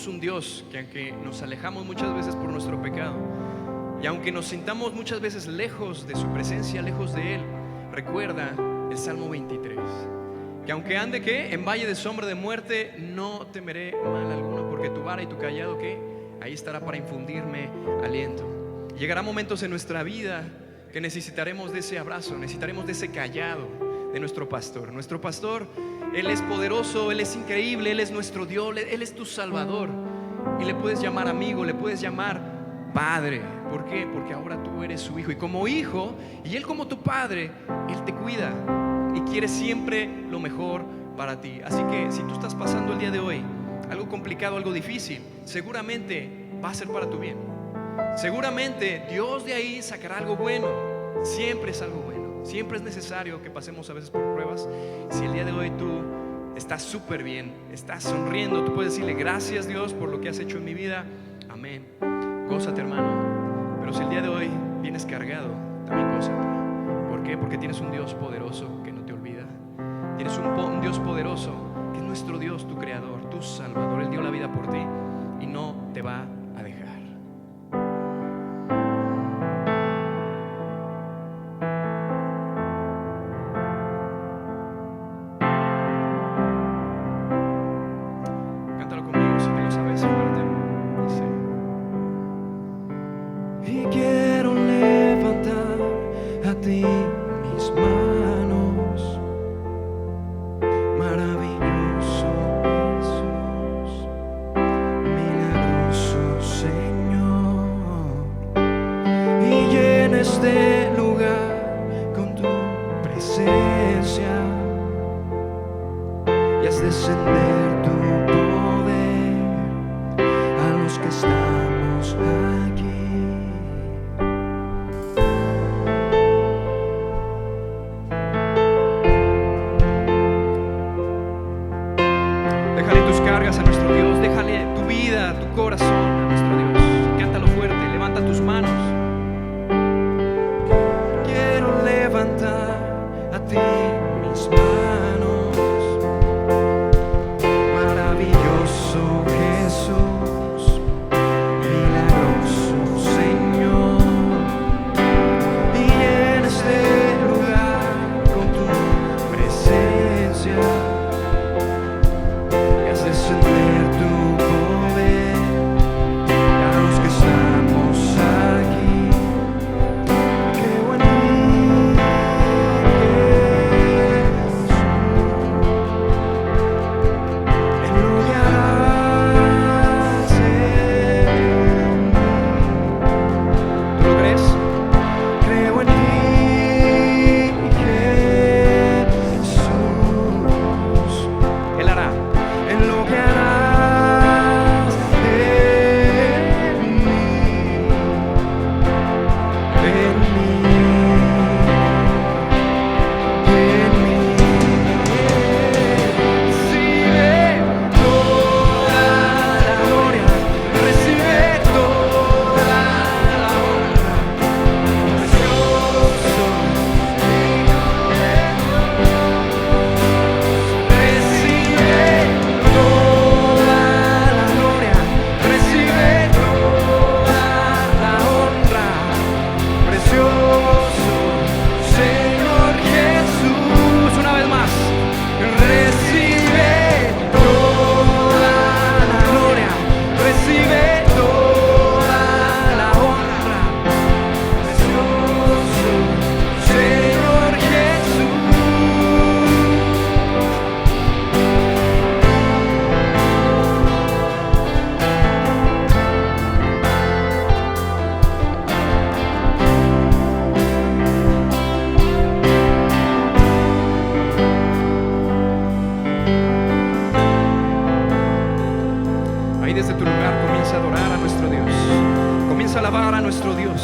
tenemos un Dios que, aunque nos alejamos muchas veces por nuestro pecado, y aunque nos sintamos muchas veces lejos de su presencia, lejos de Él, recuerda el Salmo 23, que aunque ande ¿qué? En valle de sombra de muerte, no temeré mal alguno, porque tu vara y tu callado ¿qué? Ahí estará para infundirme aliento. Llegará momentos en nuestra vida que necesitaremos de ese abrazo, necesitaremos de ese callado de nuestro pastor. Nuestro pastor, Él es poderoso, Él es increíble, Él es nuestro Dios, Él es tu Salvador. Y le puedes llamar amigo, le puedes llamar Padre. ¿Por qué? Porque ahora tú eres su hijo. Y como hijo, y Él como tu Padre, Él te cuida y quiere siempre lo mejor para ti. Así que si tú estás pasando el día de hoy algo complicado, algo difícil, seguramente va a ser para tu bien. Seguramente Dios de ahí sacará algo bueno. Siempre es algo bueno. Siempre es necesario que pasemos a veces por pruebas. Si el día de hoy tú estás súper bien, estás sonriendo, tú puedes decirle gracias Dios por lo que has hecho en mi vida. Amén. Gózate, hermano. Pero si el día de hoy vienes cargado, también gózate. ¿Por qué? Porque tienes un Dios poderoso que no te olvida. Tienes un Dios poderoso que es nuestro Dios, tu creador, tu Salvador. Él dio la vida por ti y no te va a dejar. Cántalo conmigo si te lo sabes fuerte. Dice: y quiero levantar a ti mis manos, maravilloso Jesús, milagroso Señor, y llena este lugar con tu presencia y haz descender tu poder a los que estamos aquí. Déjale tus cargas a nuestro Dios, déjale tu vida, tu corazón a nuestro Dios. Cántalo fuerte, levanta tus manos. Quiero levantar a ti mis manos, maravilloso Jesús, milagroso Señor, y en este lugar con tu presencia descender tu poder a los que estamos aquí. Qué bueno en lo que harás en mí. ¿Tú lo crees? Creo en ti, Jesús. Él hará en lo que harás en mí, en mí, en mí. Recibe toda la gloria, recibe toda la honra, precioso Hijo de Dios. Recibe toda la gloria, recibe toda la honra, precioso Señor Jesús. Una vez más, recibe toda la gloria, recibe toda la honra, precioso Señor Jesús. Ahí desde tu lugar comienza a adorar a nuestro Dios, comienza a alabar a nuestro Dios,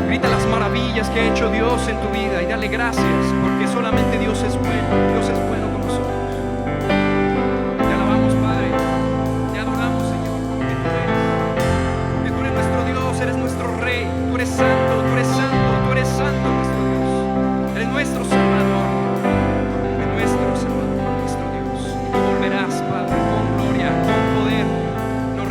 grita las maravillas que ha hecho Dios en tu vida y dale gracias, porque solamente Dios es bueno, Dios es bueno con nosotros. Te alabamos, Padre, te adoramos, Señor, porque tú eres nuestro Dios, eres nuestro Rey, tú eres santo, tú eres santo, tú eres santo, nuestro Dios, eres nuestro Salvador, eres nuestro Salvador, nuestro Dios. Tú volverás, Padre, con gloria, con poder. Nos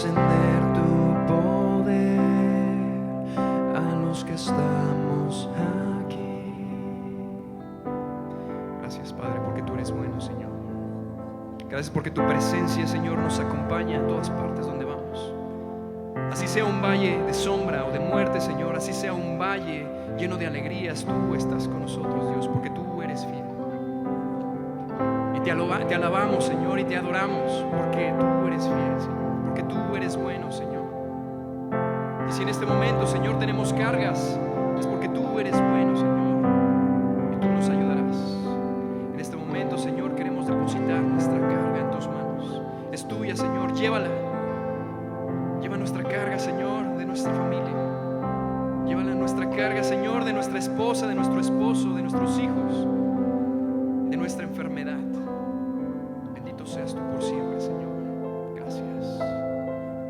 encender tu poder a los que estamos aquí. Gracias, Padre, porque tú eres bueno, Señor. Gracias porque tu presencia, Señor, nos acompaña en todas partes donde vamos. Así sea un valle de sombra o de muerte, Señor, así sea un valle lleno de alegrías, tú estás con nosotros, Dios, porque tú eres fiel. Y te alabamos, Señor, y te adoramos, porque tú eres fiel, Señor, porque tú eres bueno, Señor. Y si en este momento, Señor, tenemos cargas, es porque tú eres bueno, Señor, y tú nos ayudarás. En este momento, Señor, queremos depositar nuestra carga en tus manos. Es tuya, Señor, llévala. Lleva nuestra carga, Señor, de nuestra familia. Llévala nuestra carga, Señor, de nuestra esposa, de nuestro esposo, de nuestros hijos, de nuestra enfermedad. Bendito seas tú por siempre, Señor. Gracias.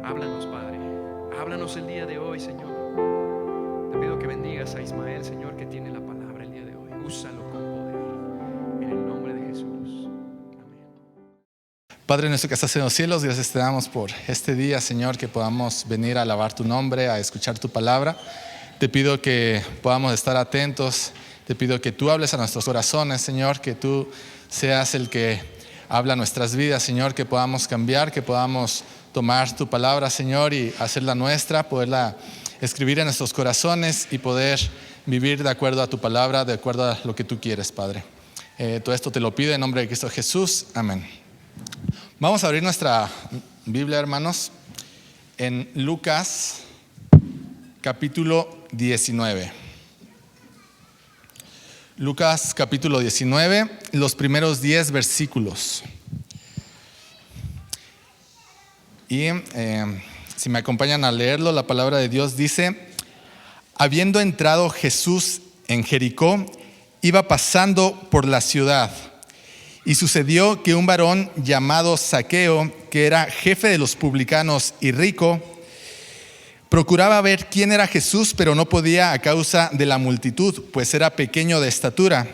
Háblanos, Padre. Háblanos el día de hoy, Señor. Te pido que bendigas a Ismael, Señor, que tiene la palabra el día de hoy. Úsalo con poder. En el nombre de Jesús. Padre nuestro que estás en los cielos, gracias te damos por este día, Señor, que podamos venir a alabar tu nombre, a escuchar tu palabra. Te pido que podamos estar atentos, te pido que tú hables a nuestros corazones, Señor, que tú seas el que habla nuestras vidas, Señor, que podamos cambiar, que podamos tomar tu palabra, Señor, y hacerla nuestra, poderla escribir en nuestros corazones y poder vivir de acuerdo a tu palabra, de acuerdo a lo que tú quieres, Padre. Todo esto te lo pido en nombre de Cristo Jesús. Amén. Vamos a abrir nuestra Biblia, hermanos, en Lucas capítulo 19. Lucas capítulo 19, los primeros 10 versículos. Y si me acompañan a leerlo, la palabra de Dios dice: habiendo entrado Jesús en Jericó, iba pasando por la ciudad. Y sucedió que un varón llamado Zaqueo, que era jefe de los publicanos y rico, procuraba ver quién era Jesús, pero no podía a causa de la multitud, pues era pequeño de estatura.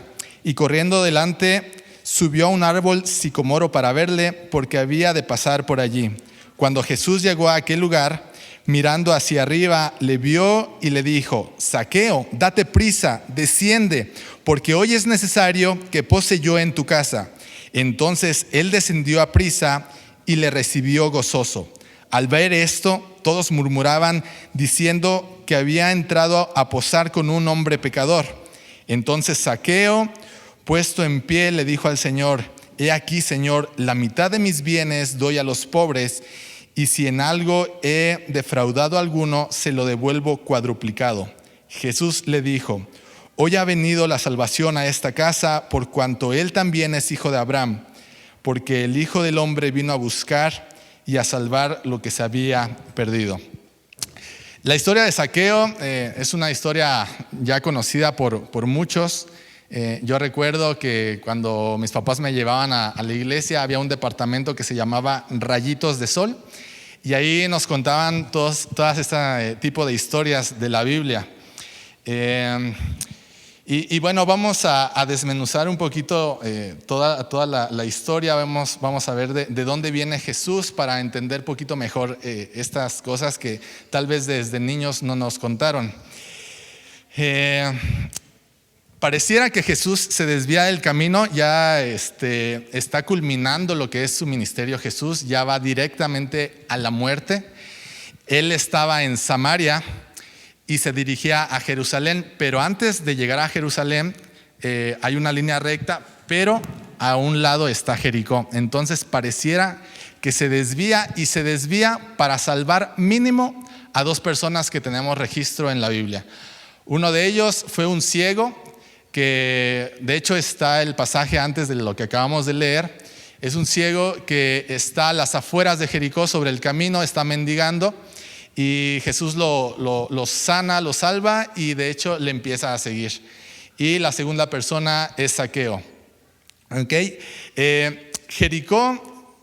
Y corriendo delante, subió a un árbol sicomoro para verle, porque había de pasar por allí. Cuando Jesús llegó a aquel lugar, mirando hacia arriba, le vio y le dijo: Zaqueo, date prisa, desciende, porque hoy es necesario que pose yo en tu casa. Entonces él descendió a prisa y le recibió gozoso. Al ver esto, todos murmuraban, diciendo que había entrado a posar con un hombre pecador. Entonces Zaqueo, puesto en pie, le dijo al Señor: He aquí, Señor, la mitad de mis bienes doy a los pobres, y si en algo he defraudado a alguno, se lo devuelvo cuadruplicado. Jesús le dijo: Hoy ha venido la salvación a esta casa, por cuanto él también es hijo de Abraham, porque el Hijo del Hombre vino a buscar y a salvar lo que se había perdido. La historia de Zaqueo es una historia ya conocida por muchos. Yo recuerdo que cuando mis papás me llevaban a la iglesia, había un departamento que se llamaba Rayitos de Sol, y ahí nos contaban todas este tipo de historias de la Biblia. Y bueno, vamos a desmenuzar un poquito toda la historia. Vamos a ver de dónde viene Jesús para entender un poquito mejor estas cosas que tal vez desde niños no nos contaron. Pareciera que Jesús se desvía del camino, ya está culminando lo que es su ministerio. Jesús ya va directamente a la muerte. Él estaba en Samaria y se dirigía a Jerusalén, pero antes de llegar a Jerusalén hay una línea recta, pero a un lado está Jericó. Entonces pareciera que se desvía para salvar mínimo a 2 personas que tenemos registro en la Biblia. Uno de ellos fue un ciego, que de hecho está el pasaje antes de lo que acabamos de leer. Es un ciego que está a las afueras de Jericó, sobre el camino, está mendigando. Y Jesús lo sana, lo salva, y de hecho le empieza a seguir. Y la segunda persona es Zaqueo. Jericó,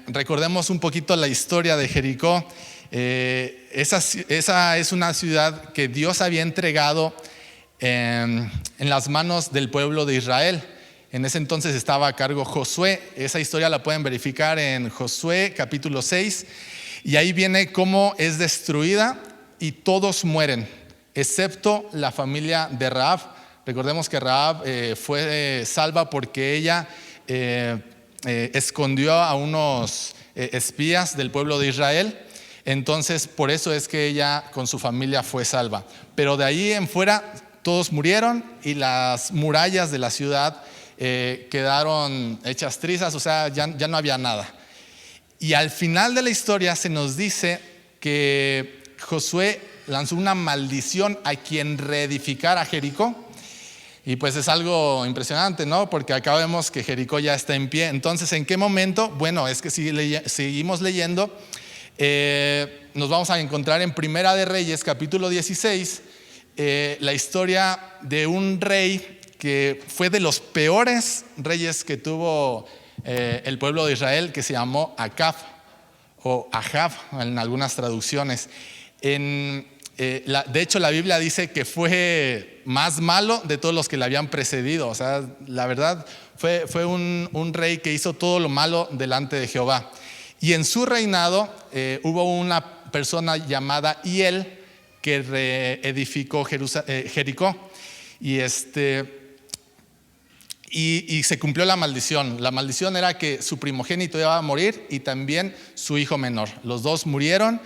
recordemos un poquito la historia de Jericó. Esa es una ciudad que Dios había entregado en las manos del pueblo de Israel. En ese entonces estaba a cargo Josué. Esa historia la pueden verificar en Josué capítulo 6. Y ahí viene cómo es destruida y todos mueren, excepto la familia de Rahab. Recordemos que Rahab fue salva porque ella escondió a unos espías del pueblo de Israel. Entonces, por eso es que ella con su familia fue salva. Pero de ahí en fuera todos murieron y las murallas de la ciudad quedaron hechas trizas, o sea, ya no había nada. Y al final de la historia se nos dice que Josué lanzó una maldición a quien reedificara Jericó. Y pues es algo impresionante, ¿no? Porque acá vemos que Jericó ya está en pie. Entonces, ¿en qué momento? Bueno, es que si seguimos leyendo, nos vamos a encontrar en Primera de Reyes, capítulo 16, la historia de un rey que fue de los peores reyes que tuvo el pueblo de Israel, que se llamó Acab o Ahab en algunas traducciones. De hecho, la Biblia dice que fue más malo de todos los que le habían precedido. O sea, la verdad fue un rey que hizo todo lo malo delante de Jehová. Y en su reinado hubo una persona llamada Hiel que reedificó Jericó. Y se cumplió la maldición. La maldición era que su primogénito iba a morir y también su hijo menor. Los dos murieron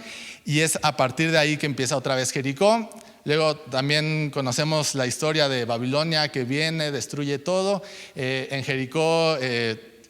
y es a partir de ahí que empieza otra vez Jericó. Luego también conocemos la historia de Babilonia que viene, destruye todo. En Jericó,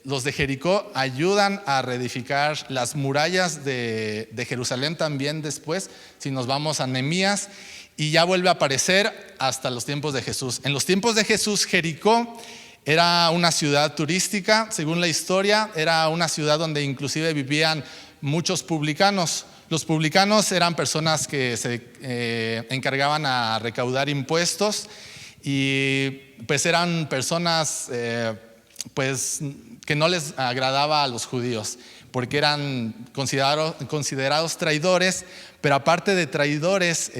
los de Jericó ayudan a reedificar las murallas de Jerusalén también después, si nos vamos a Nehemías, y ya vuelve a aparecer hasta los tiempos de Jesús. En los tiempos de Jesús, Jericó era una ciudad turística, según la historia, era una ciudad donde inclusive vivían muchos publicanos. Los publicanos eran personas que se encargaban a recaudar impuestos y pues eran personas pues que no les agradaba a los judíos porque eran considerados traidores, pero aparte de traidores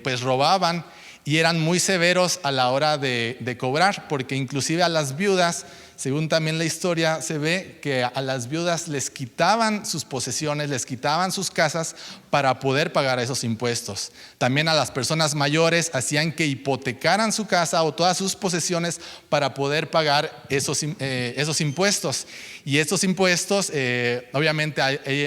pues robaban y eran muy severos a la hora de cobrar, porque inclusive a las viudas, según también la historia, se ve que a las viudas les quitaban sus posesiones, les quitaban sus casas para poder pagar esos impuestos. También a las personas mayores hacían que hipotecaran su casa o todas sus posesiones para poder pagar esos impuestos. Y estos impuestos, obviamente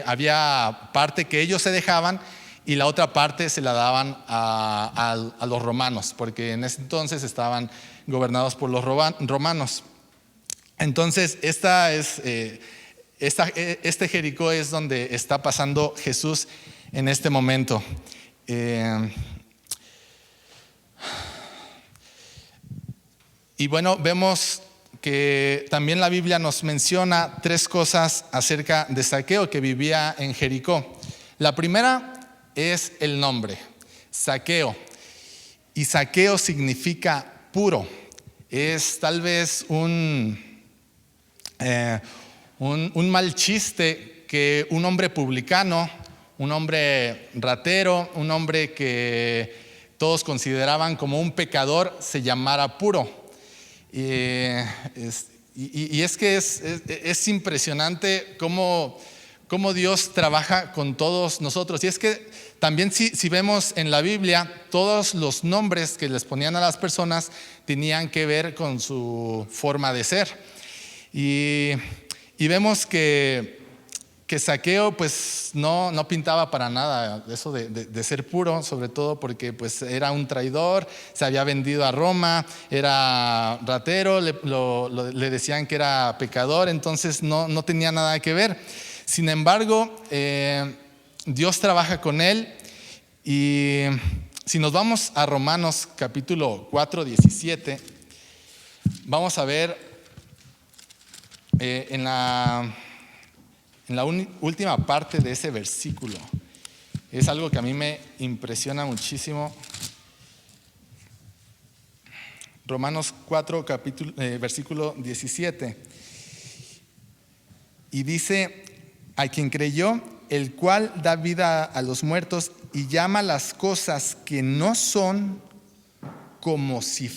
había parte que ellos se dejaban y la otra parte se la daban a los romanos, porque en ese entonces estaban gobernados por los romanos. Entonces, este Jericó es donde está pasando Jesús en este momento. Y bueno, vemos que también la Biblia nos menciona 3 cosas acerca de Zaqueo, que vivía en Jericó. La primera es el nombre, Zaqueo. Y Zaqueo significa puro. Es tal vez un mal chiste que un hombre publicano, un hombre ratero, un hombre que todos consideraban como un pecador, se llamara puro. Y es que es impresionante cómo Dios trabaja con todos nosotros. Y es que también si vemos en la Biblia, todos los nombres que les ponían a las personas tenían que ver con su forma de ser. Y vemos que Zaqueo pues no pintaba para nada eso de ser puro, sobre todo porque pues era un traidor, se había vendido a Roma, era ratero, le decían que era pecador, entonces no tenía nada que ver. Sin embargo, Dios trabaja con él. Y si nos vamos a Romanos capítulo 4, 17, vamos a ver en la última parte de ese versículo. Es algo que a mí me impresiona muchísimo. Romanos 4, versículo 17. Y dice: a quien creyó, el cual da vida a los muertos y llama las cosas que no son como si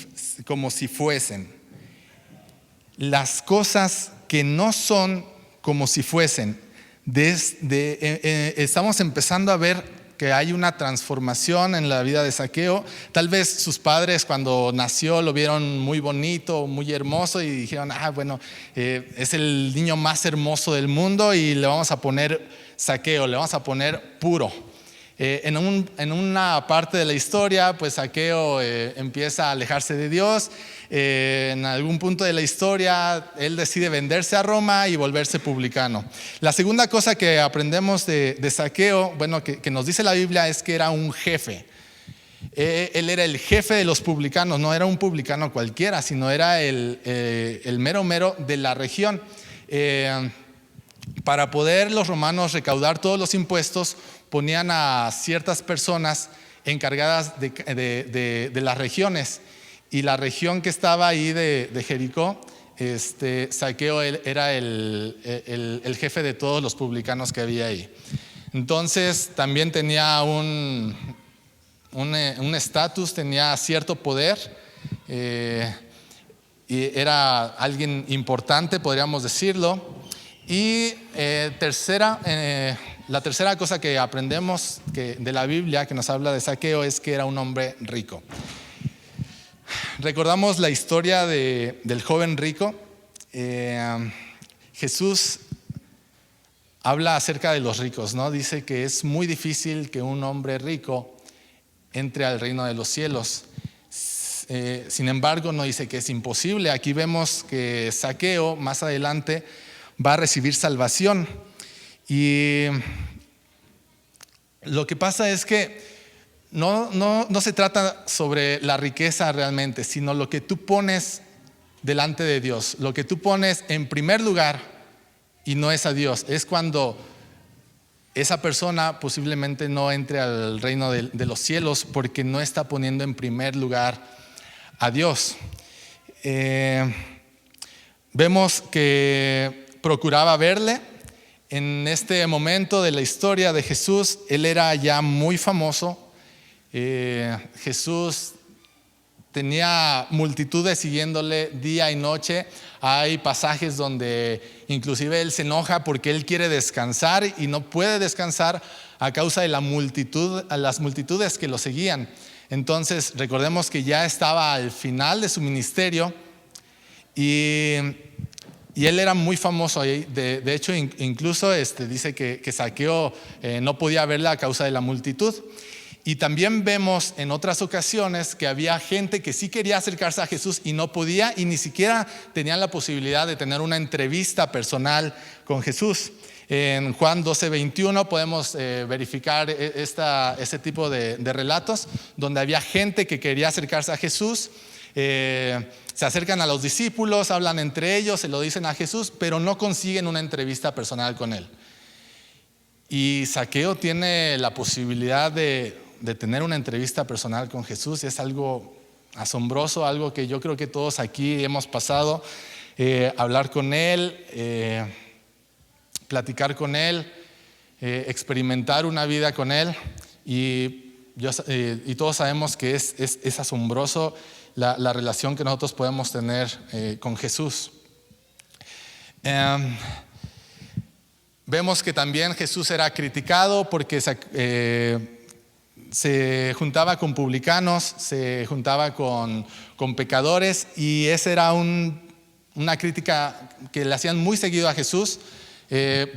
fuesen. Las cosas que no son como si fuesen. estamos empezando a ver que hay una transformación en la vida de Zaqueo. Tal vez sus padres cuando nació lo vieron muy bonito, muy hermoso y dijeron, bueno, es el niño más hermoso del mundo y le vamos a poner Zaqueo, le vamos a poner puro. En una parte de la historia, pues Zaqueo empieza a alejarse de Dios. En algún punto de la historia, él decide venderse a Roma y volverse publicano. La segunda cosa que aprendemos de Zaqueo, bueno, que nos dice la Biblia, es que era un jefe. Él era el jefe de los publicanos, no era un publicano cualquiera, sino era el mero de la región. Para poder los romanos recaudar todos los impuestos, ponían a ciertas personas encargadas de las regiones. Y la región que estaba ahí de Jericó, Zaqueo era el jefe de todos los publicanos que había ahí. Entonces también tenía un estatus, tenía cierto poder, y era alguien importante, podríamos decirlo. Y la tercera cosa que aprendemos de la Biblia que nos habla de Zaqueo es que era un hombre rico. Recordamos la historia del joven rico. Jesús habla acerca de los ricos, ¿no? Dice que es muy difícil que un hombre rico entre al reino de los cielos. Sin embargo, no dice que es imposible. Aquí vemos que Zaqueo más adelante va a recibir salvación. Y lo que pasa es que no se trata sobre la riqueza realmente, sino lo que tú pones delante de Dios, lo que tú pones en primer lugar y no es a Dios. Es cuando esa persona posiblemente no entre al reino de los cielos porque no está poniendo en primer lugar a Dios. Vemos que procuraba verle. En este momento de la historia de Jesús, él era ya muy famoso. Jesús tenía multitudes siguiéndole día y noche. Hay pasajes donde inclusive él se enoja porque él quiere descansar y no puede descansar a causa de las multitudes que lo seguían. Entonces recordemos que ya estaba al final de su ministerio y él era muy famoso. De hecho, incluso dice que Zaqueo no podía verla a causa de la multitud. Y también vemos en otras ocasiones que había gente que sí quería acercarse a Jesús y no podía, y ni siquiera tenían la posibilidad de tener una entrevista personal con Jesús. En Juan 12:21 podemos verificar ese tipo de relatos donde había gente que quería acercarse a Jesús. Se acercan a los discípulos, hablan entre ellos, se lo dicen a Jesús, pero no consiguen una entrevista personal con él. Y Zaqueo tiene la posibilidad de tener una entrevista personal con Jesús. Es algo asombroso, algo que yo creo que todos aquí hemos pasado. Hablar con él, platicar con él, experimentar una vida con él. Y todos sabemos que es asombroso la relación que nosotros podemos tener con Jesús. Vemos que también Jesús era criticado porque se juntaba con publicanos, se juntaba con pecadores, y esa era una crítica que le hacían muy seguido a Jesús.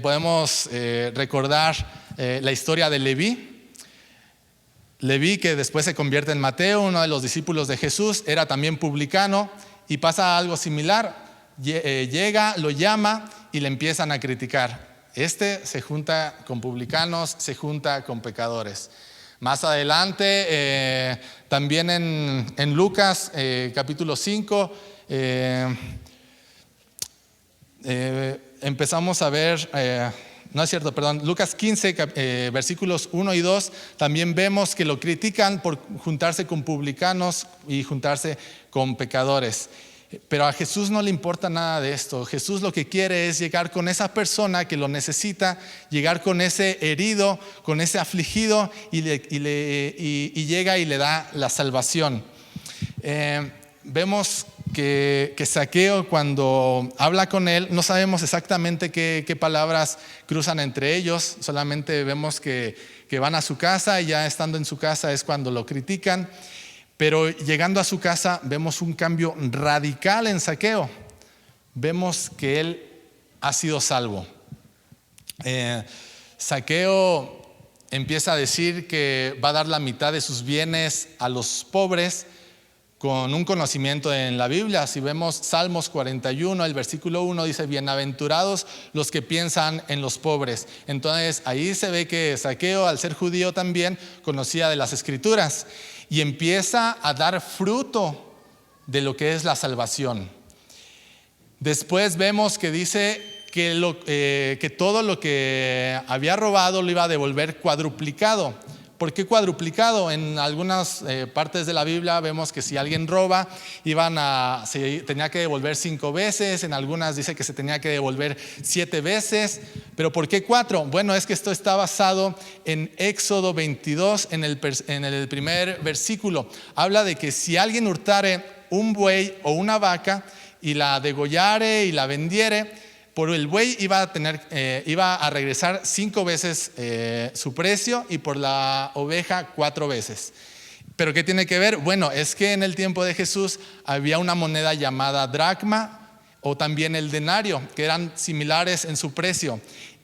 Podemos recordar la historia de Leví, que después se convierte en Mateo, uno de los discípulos de Jesús. Era también publicano y pasa algo similar. Llega, lo llama y le empiezan a criticar. Se junta con publicanos, se junta con pecadores. Más adelante, también en Lucas capítulo 5, empezamos a ver, Lucas 15, versículos 1 y 2, también vemos que lo critican por juntarse con publicanos y juntarse con pecadores. Pero a Jesús no le importa nada de esto. Jesús lo que quiere es llegar con esa persona que lo necesita, llegar con ese herido, con ese afligido, y llega y le da la salvación. Vemos que Zaqueo, cuando habla con él, no sabemos exactamente qué palabras cruzan entre ellos, solamente vemos que van a su casa y ya estando en su casa es cuando lo critican, pero llegando a su casa vemos un cambio radical en Zaqueo. Vemos que él ha sido salvo. Zaqueo empieza a decir que va a dar la mitad de sus bienes a los pobres con un conocimiento en la Biblia. Si vemos Salmos 41, el versículo 1 dice: bienaventurados los que piensan en los pobres. Entonces ahí se ve que Zaqueo, al ser judío también, conocía de las Escrituras y empieza a dar fruto de lo que es la salvación. Después vemos que dice que todo lo que había robado lo iba a devolver cuadruplicado. ¿Por qué cuadruplicado? En algunas partes de la Biblia vemos que si alguien roba, se tenía que devolver 5 veces, en algunas dice que se tenía que devolver 7 veces, pero ¿por qué 4? Bueno, es que esto está basado en Éxodo 22, en el primer versículo. Habla de que si alguien hurtare un buey o una vaca y la degollare y la vendiere, por el buey iba a regresar 5 veces su precio y por la oveja 4 veces. ¿Pero qué tiene que ver? Bueno, es que en el tiempo de Jesús había una moneda llamada dracma o también el denario, que eran similares en su precio.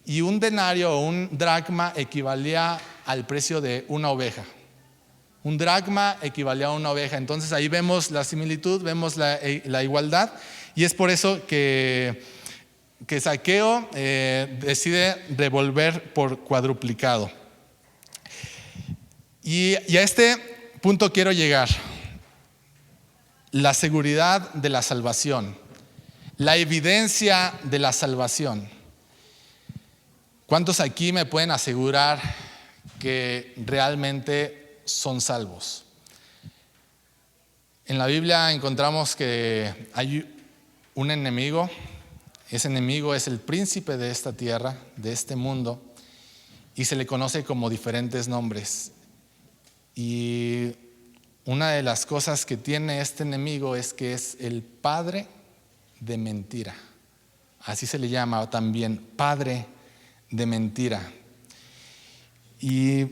Y un denario o un dracma equivalía al precio de una oveja. Un dracma equivalía a una oveja. Entonces ahí vemos la similitud, vemos la igualdad, y es por eso que Zaqueo decide devolver por cuadruplicado. Y a este punto quiero llegar: la seguridad de la salvación, la evidencia de la salvación. ¿Cuántos aquí me pueden asegurar que realmente son salvos? En la Biblia encontramos que hay un enemigo. Ese enemigo es el príncipe de esta tierra, de este mundo, y se le conoce como diferentes nombres. Y una de las cosas que tiene este enemigo es que es el padre de mentira. Así se le llama también, padre de mentira. Y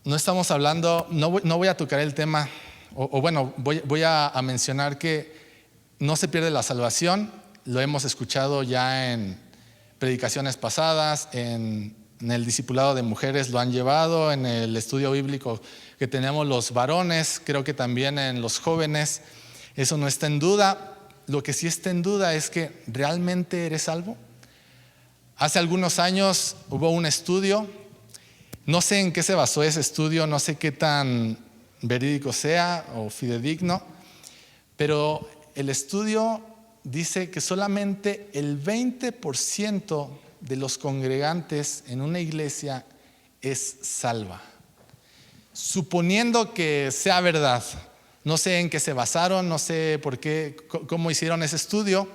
no estamos hablando, no voy a tocar el tema. Voy a mencionar que no se pierde la salvación. Lo hemos escuchado ya en predicaciones pasadas, en el discipulado de mujeres lo han llevado, en el estudio bíblico que tenemos los varones, creo que también en los jóvenes. Eso no está en duda. Lo que sí está en duda es que ¿realmente eres salvo? Hace algunos años hubo un estudio, no sé en qué se basó ese estudio, no sé qué tan verídico sea o fidedigno, pero el estudio dice que solamente el 20% de los congregantes en una iglesia es salva. Suponiendo que sea verdad, no sé en qué se basaron, no sé por qué, cómo hicieron ese estudio,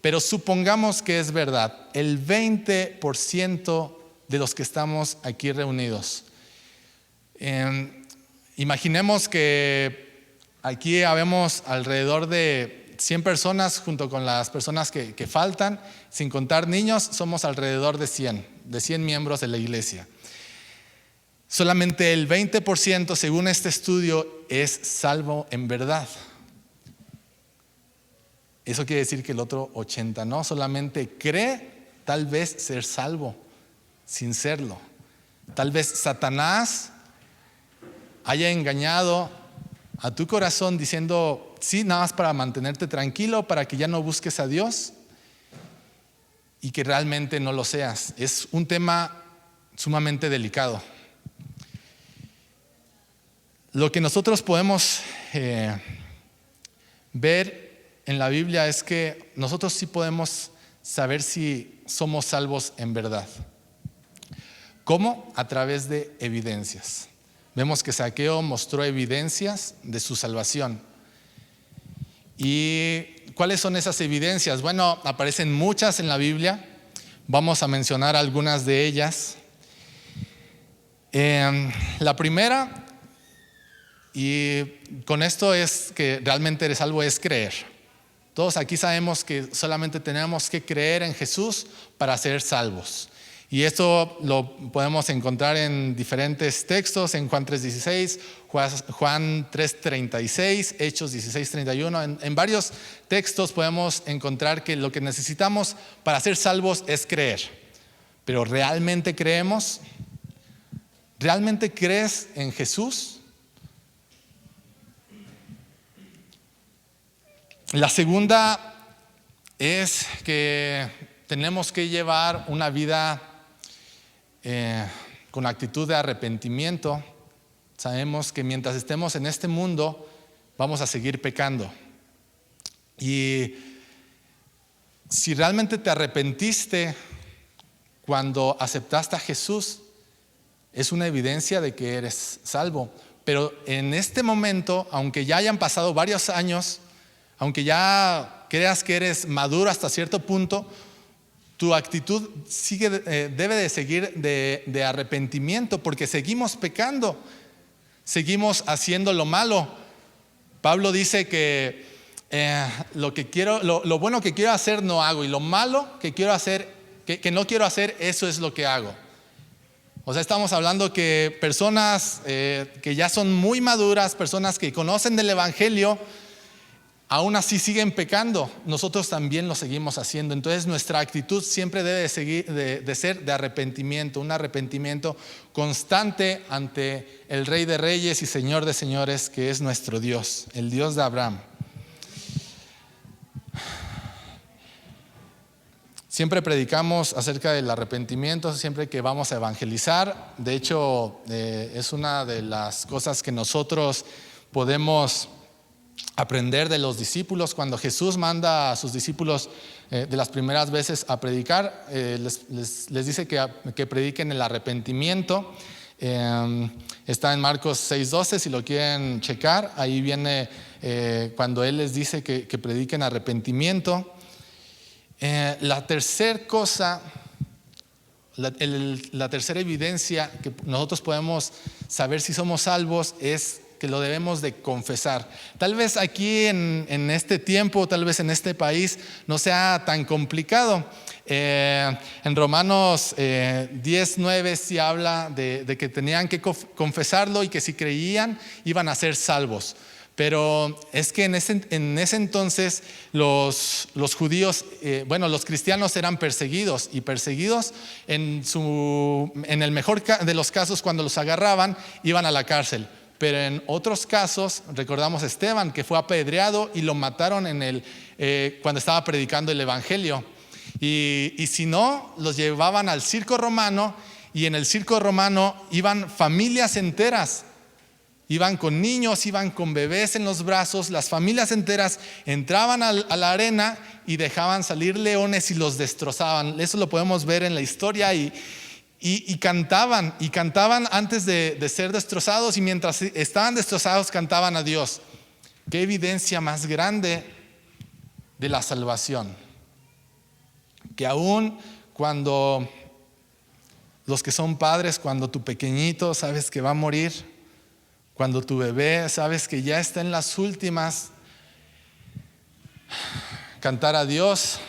pero supongamos que es verdad, el 20% de los que estamos aquí reunidos. Imaginemos que aquí habemos alrededor de 100 personas junto con las personas que faltan, sin contar niños, somos alrededor de 100 miembros de la iglesia. Solamente el 20%, según este estudio, es salvo en verdad. Eso quiere decir que el otro 80% no, solamente cree tal vez ser salvo, sin serlo. Tal vez Satanás haya engañado a tu corazón diciendo sí, nada más para mantenerte tranquilo, para que ya no busques a Dios, y que realmente no lo seas. Es un tema sumamente delicado. Lo que nosotros podemos ver en la Biblia es que nosotros sí podemos saber si somos salvos en verdad. ¿Cómo? A través de evidencias. Vemos que Zaqueo mostró evidencias de su salvación. ¿Y cuáles son esas evidencias? Bueno, aparecen muchas en la Biblia. Vamos a mencionar algunas de ellas. La primera Y con esto es que realmente eres salvo, es creer. Todos aquí sabemos que solamente tenemos que creer en Jesús para ser salvos. Y esto lo podemos encontrar en diferentes textos, en Juan 3:16, Juan 3:36, Hechos 16:31. En varios textos podemos encontrar que lo que necesitamos para ser salvos es creer. Pero ¿realmente creemos? ¿Realmente crees en Jesús? La segunda es que tenemos que llevar una vida con actitud de arrepentimiento. Sabemos que mientras estemos en este mundo vamos a seguir pecando. Y si realmente te arrepentiste cuando aceptaste a Jesús, es una evidencia de que eres salvo. Pero en este momento, aunque ya hayan pasado varios años, aunque ya creas que eres maduro hasta cierto punto, tu actitud debe de seguir de arrepentimiento, porque seguimos pecando, seguimos haciendo lo malo. Pablo dice que lo bueno que quiero hacer no hago, y lo malo que quiero hacer, que no quiero hacer, eso es lo que hago. O sea, estamos hablando que personas que ya son muy maduras, personas que conocen del Evangelio, aún así siguen pecando. Nosotros también lo seguimos haciendo. Entonces nuestra actitud siempre debe de ser de arrepentimiento, un arrepentimiento constante ante el Rey de Reyes y Señor de Señores, que es nuestro Dios, el Dios de Abraham. Siempre predicamos acerca del arrepentimiento, siempre que vamos a evangelizar. De hecho, es una de las cosas que nosotros podemos aprender de los discípulos. Cuando Jesús manda a sus discípulos de las primeras veces a predicar, les dice que prediquen el arrepentimiento. Está en Marcos 6:12, si lo quieren checar. Ahí viene cuando Él les dice que prediquen arrepentimiento. La tercera cosa, la tercera evidencia que nosotros podemos saber si somos salvos es que lo debemos de confesar. Tal vez aquí en este tiempo, tal vez en este país no sea tan complicado. En Romanos 10:9 sí habla de que tenían que confesarlo y que si creían iban a ser salvos. Pero es que en ese entonces los judíos, los cristianos eran perseguidos, y perseguidos en el mejor de los casos, cuando los agarraban, iban a la cárcel. Pero en otros casos, recordamos a Esteban, que fue apedreado y lo mataron cuando estaba predicando el Evangelio. Y si no, los llevaban al circo romano, y en el circo romano iban familias enteras. Iban con niños, iban con bebés en los brazos. Las familias enteras entraban a la arena y dejaban salir leones y los destrozaban. Eso lo podemos ver en la historia. Y cantaban antes de ser destrozados, y mientras estaban destrozados cantaban a Dios. Qué evidencia más grande de la salvación, que aún cuando los que son padres, cuando tu pequeñito sabes que va a morir, cuando tu bebé sabes que ya está en las últimas, cantar a Dios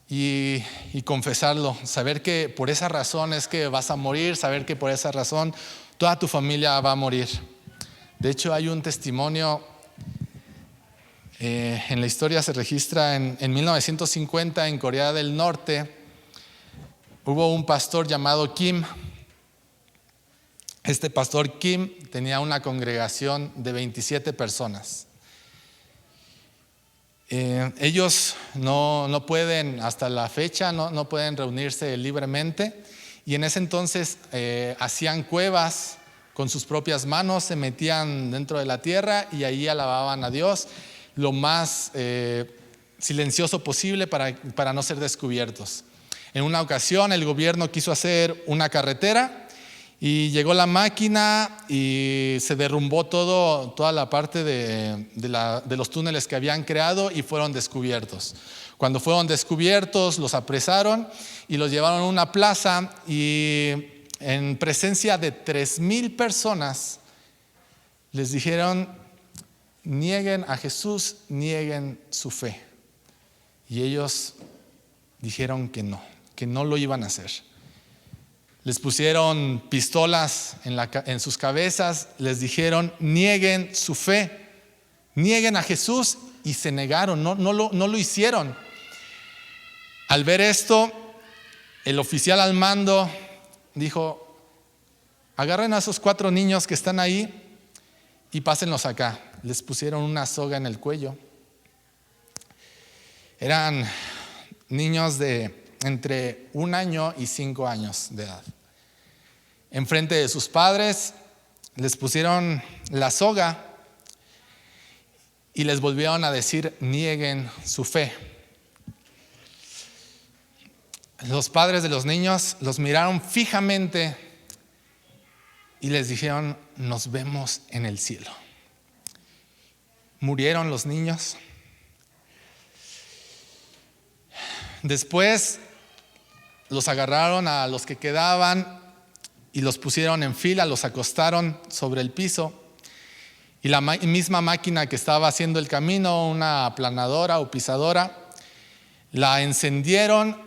y confesarlo, saber que por esa razón es que vas a morir, saber que por esa razón toda tu familia va a morir. De hecho, hay un testimonio en la historia, se registra en 1950 en Corea del Norte. Hubo un pastor llamado Kim. Este pastor Kim tenía una congregación de 27 personas. Ellos no pueden, hasta la fecha, no pueden reunirse libremente, y en ese entonces hacían cuevas con sus propias manos, se metían dentro de la tierra y ahí alababan a Dios lo más silencioso posible para no ser descubiertos. En una ocasión el gobierno quiso hacer una carretera y llegó la máquina y se derrumbó toda la parte de los túneles que habían creado, y fueron descubiertos. Cuando fueron descubiertos, los apresaron y los llevaron a una plaza, y en presencia de 3,000 personas, les dijeron: nieguen a Jesús, nieguen su fe. Y ellos dijeron que no lo iban a hacer. Les pusieron pistolas en sus cabezas, les dijeron: nieguen su fe, nieguen a Jesús, y se negaron, no lo hicieron. Al ver esto, el oficial al mando dijo: agarren a esos 4 niños que están ahí y pásenlos acá. Les pusieron una soga en el cuello. Eran niños de entre 1 año y 5 años de edad. Enfrente de sus padres les pusieron la soga y les volvieron a decir: nieguen su fe. Los padres de los niños los miraron fijamente y les dijeron: nos vemos en el cielo. Murieron los niños. Después los agarraron a los que quedaban y los pusieron en fila, los acostaron sobre el piso, y la misma máquina que estaba haciendo el camino, una aplanadora o pisadora, la encendieron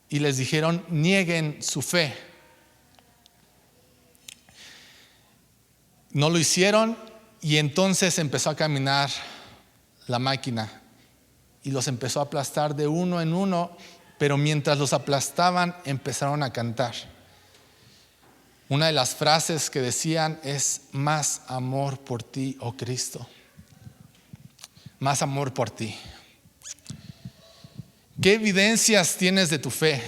y les dijeron: nieguen su fe. No lo hicieron, y entonces empezó a caminar la máquina y los empezó a aplastar de uno en uno, pero mientras los aplastaban empezaron a cantar. Una de las frases que decían es: más amor por ti, oh Cristo, más amor por ti. ¿Qué evidencias tienes de tu fe?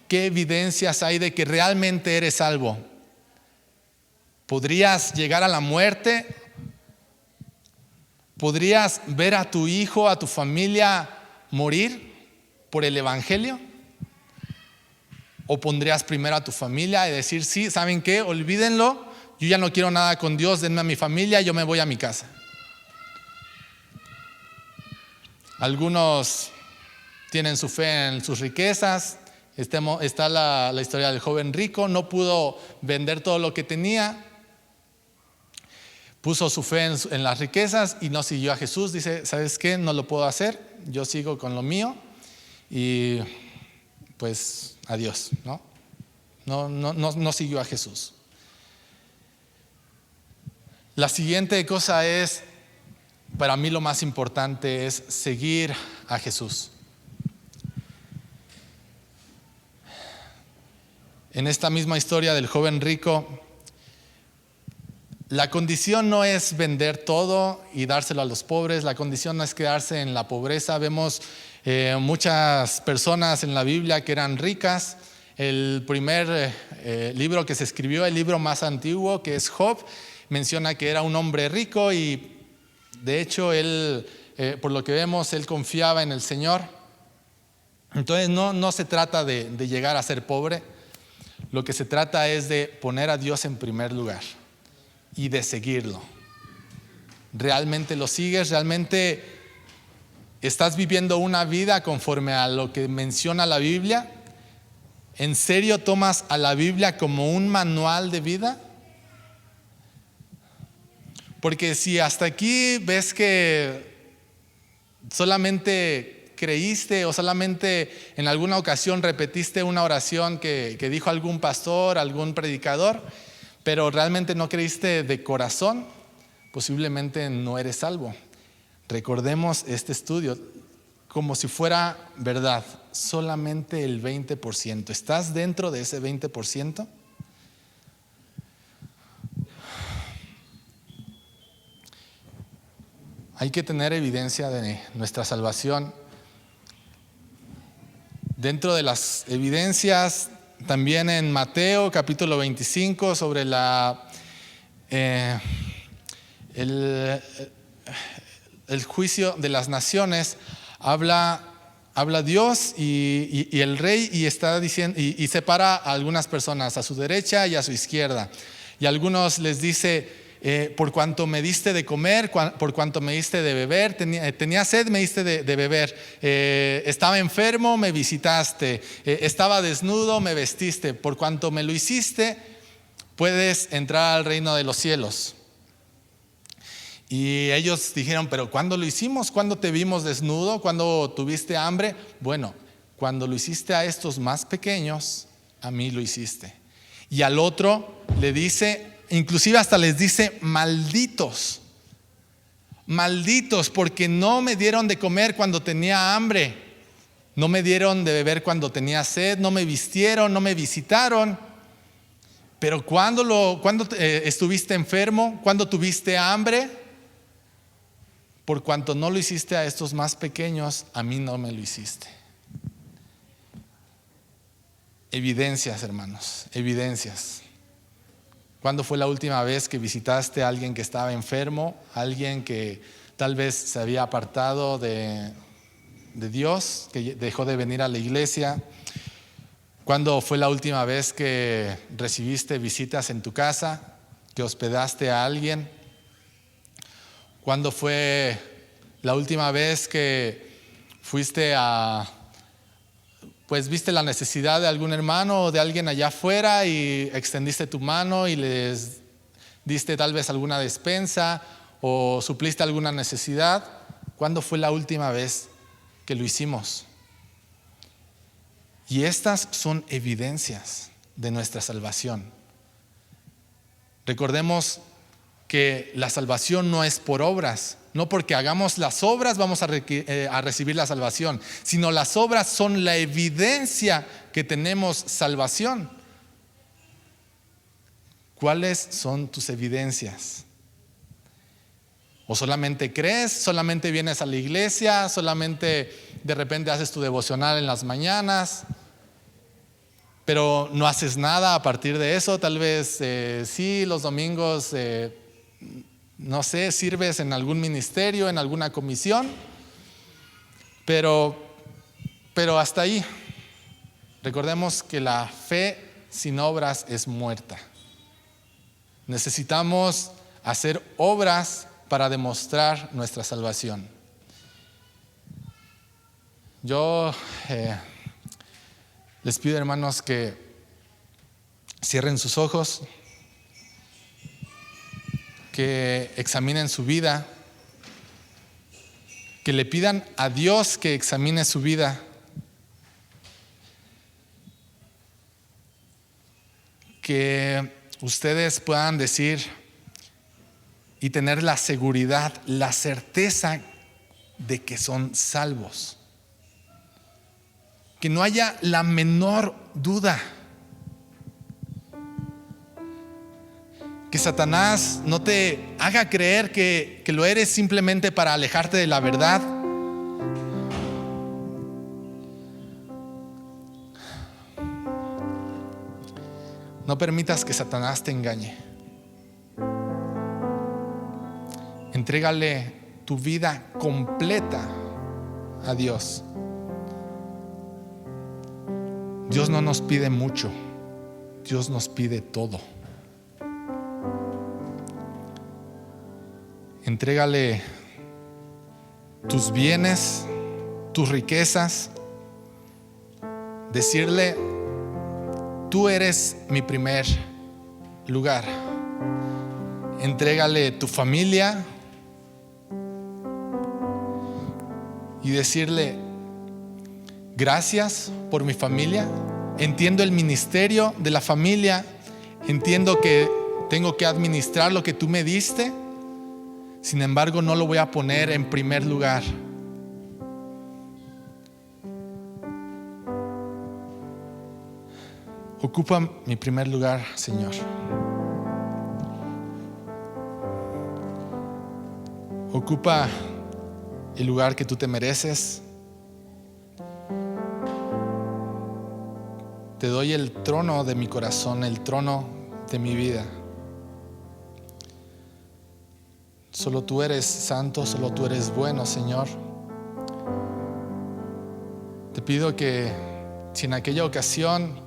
¿Qué evidencias hay de que realmente eres salvo? ¿Podrías llegar a la muerte? ¿Podrías ver a tu hijo, a tu familia morir por el evangelio? ¿O pondrías primero a tu familia y decir: sí, ¿saben qué? Olvídenlo, yo ya no quiero nada con Dios, denme a mi familia, yo me voy a mi casa? Algunos tienen su fe en sus riquezas. Está la historia del joven rico. No pudo vender todo lo que tenía, puso su fe en las riquezas y no siguió a Jesús. Dice: ¿sabes qué? No lo puedo hacer, yo sigo con lo mío y pues adiós, ¿no? No siguió a Jesús. La siguiente cosa es, para mí lo más importante es seguir a Jesús. En esta misma historia del joven rico, la condición no es vender todo y dárselo a los pobres. La condición no es quedarse en la pobreza. Vemos muchas personas en la Biblia que eran ricas. El primer libro que se escribió, el libro más antiguo, que es Job, menciona que era un hombre rico y de hecho él, por lo que vemos, él confiaba en el Señor. Entonces no se trata de llegar a ser pobre. Lo que se trata es de poner a Dios en primer lugar y de seguirlo. ¿Realmente lo sigues? ¿Realmente estás viviendo una vida conforme a lo que menciona la Biblia? ¿En serio tomas a la Biblia como un manual de vida? Porque si hasta aquí ves que solamente creíste o solamente en alguna ocasión repetiste una oración que dijo algún pastor, algún predicador, pero realmente no creíste de corazón, posiblemente no eres salvo. Recordemos este estudio como si fuera verdad, solamente el 20%. ¿Estás dentro de ese 20%? Hay que tener evidencia de nuestra salvación. Dentro de las evidencias, también en Mateo capítulo 25, sobre el juicio de las naciones, habla Dios y el rey, y está diciendo, y separa a algunas personas a su derecha y a su izquierda. Y a algunos les dice: por cuanto me diste de comer, por cuanto me diste de beber, tenía sed, me diste de beber, estaba enfermo, me visitaste, estaba desnudo, me vestiste, por cuanto me lo hiciste, puedes entrar al reino de los cielos. Y ellos dijeron, pero ¿cuándo lo hicimos? ¿Cuándo te vimos desnudo? ¿Cuándo tuviste hambre? Bueno, cuando lo hiciste a estos más pequeños, a mí lo hiciste. Y al otro le dice, inclusive hasta les dice, malditos, malditos, porque no me dieron de comer cuando tenía hambre, no me dieron de beber cuando tenía sed, no me vistieron, no me visitaron. Pero cuando estuviste enfermo, cuando tuviste hambre, por cuanto no lo hiciste a estos más pequeños, a mí no me lo hiciste. Evidencias, hermanos, evidencias. ¿Cuándo fue la última vez que visitaste a alguien que estaba enfermo? Alguien que tal vez se había apartado de Dios, que dejó de venir a la iglesia. ¿Cuándo fue la última vez que recibiste visitas en tu casa? ¿Que hospedaste a alguien? ¿Cuándo fue la última vez que fuiste viste la necesidad de algún hermano o de alguien allá afuera y extendiste tu mano y les diste tal vez alguna despensa o supliste alguna necesidad? ¿Cuándo fue la última vez que lo hicimos? Y estas son evidencias de nuestra salvación. Recordemos que la salvación no es por obras, no porque hagamos las obras vamos a recibir la salvación, sino las obras son la evidencia que tenemos salvación. ¿Cuáles son tus evidencias? ¿O solamente crees? ¿Solamente vienes a la iglesia? ¿Solamente de repente haces tu devocional en las mañanas? Pero no haces nada a partir de eso. Tal vez sí, los domingos no sé, sirves en algún ministerio, en alguna comisión, pero hasta ahí. Recordemos que la fe sin obras es muerta. Necesitamos hacer obras para demostrar nuestra salvación. Yo les pido, hermanos, que cierren sus ojos, que examinen su vida, que le pidan a Dios que examine su vida, que ustedes puedan decir y tener la seguridad, la certeza de que son salvos, que no haya la menor duda. Que Satanás no te haga creer que lo eres simplemente para alejarte de la verdad. No permitas que Satanás te engañe. Entrégale tu vida completa a Dios. Dios no nos pide mucho, Dios nos pide todo. Entrégale tus bienes, tus riquezas. Decirle, tú eres mi primer lugar. Entrégale tu familia y decirle, gracias por mi familia. Entiendo el ministerio de la familia. Entiendo que tengo que administrar lo que tú me diste. Sin embargo, no lo voy a poner en primer lugar. Ocupa mi primer lugar, Señor. Ocupa el lugar que tú te mereces. Te doy el trono de mi corazón, el trono de mi vida. Solo tú eres santo, solo tú eres bueno, Señor. Te pido que si en aquella ocasión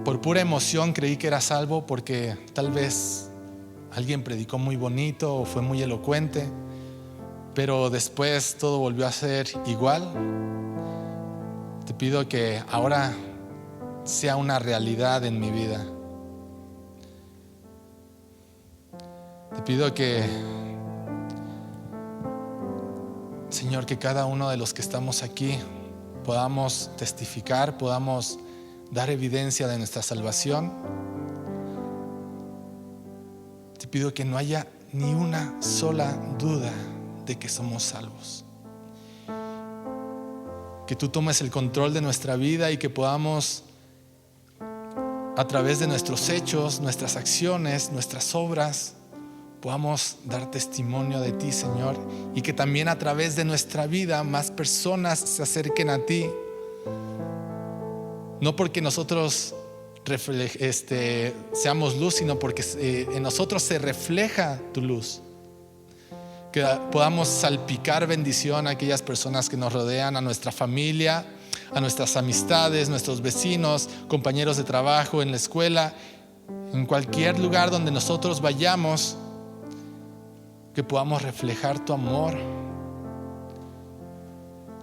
por pura emoción creí que era salvo porque tal vez alguien predicó muy bonito o fue muy elocuente, pero después todo volvió a ser igual. Te pido que ahora sea una realidad en mi vida. Te pido que, Señor, que cada uno de los que estamos aquí podamos testificar, podamos dar evidencia de nuestra salvación. Te pido que no haya ni una sola duda de que somos salvos. Que tú tomes el control de nuestra vida y que podamos, a través de nuestros hechos, nuestras acciones, nuestras obras, podamos dar testimonio de ti, Señor, y que también a través de nuestra vida más personas se acerquen a ti. No porque nosotros seamos luz, sino porque en nosotros se refleja tu luz. Que podamos salpicar bendición a aquellas personas que nos rodean, a nuestra familia, a nuestras amistades, nuestros vecinos, compañeros de trabajo, en la escuela, en cualquier lugar donde nosotros vayamos, que podamos reflejar tu amor,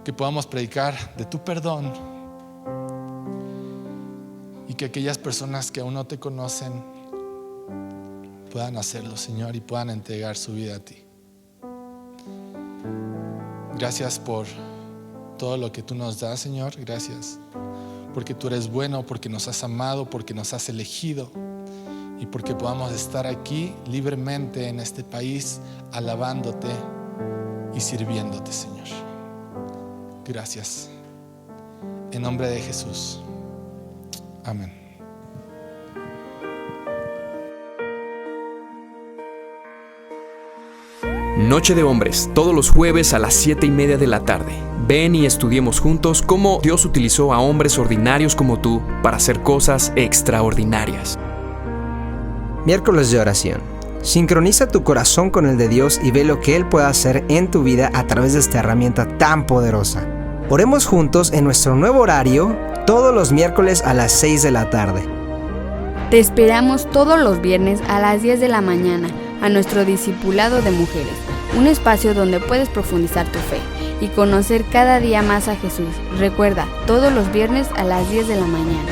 que podamos predicar de tu perdón y que aquellas personas que aún no te conocen puedan hacerlo, Señor, y puedan entregar su vida a ti. Gracias por todo lo que tú nos das, Señor. Gracias porque tú eres bueno, porque nos has amado, porque nos has elegido y porque podamos estar aquí libremente en este país alabándote y sirviéndote, Señor. Gracias. En nombre de Jesús. Amén. Noche de Hombres, todos los jueves a las 7:30 de la tarde. Ven y estudiemos juntos cómo Dios utilizó a hombres ordinarios como tú para hacer cosas extraordinarias. Miércoles de oración. Sincroniza tu corazón con el de Dios y ve lo que Él puede hacer en tu vida a través de esta herramienta tan poderosa. Oremos juntos en nuestro nuevo horario, todos los miércoles a las 6 de la tarde. Te esperamos todos los viernes a las 10 de la mañana a nuestro discipulado de mujeres, un espacio donde puedes profundizar tu fe y conocer cada día más a Jesús. Recuerda, todos los viernes a las 10 de la mañana.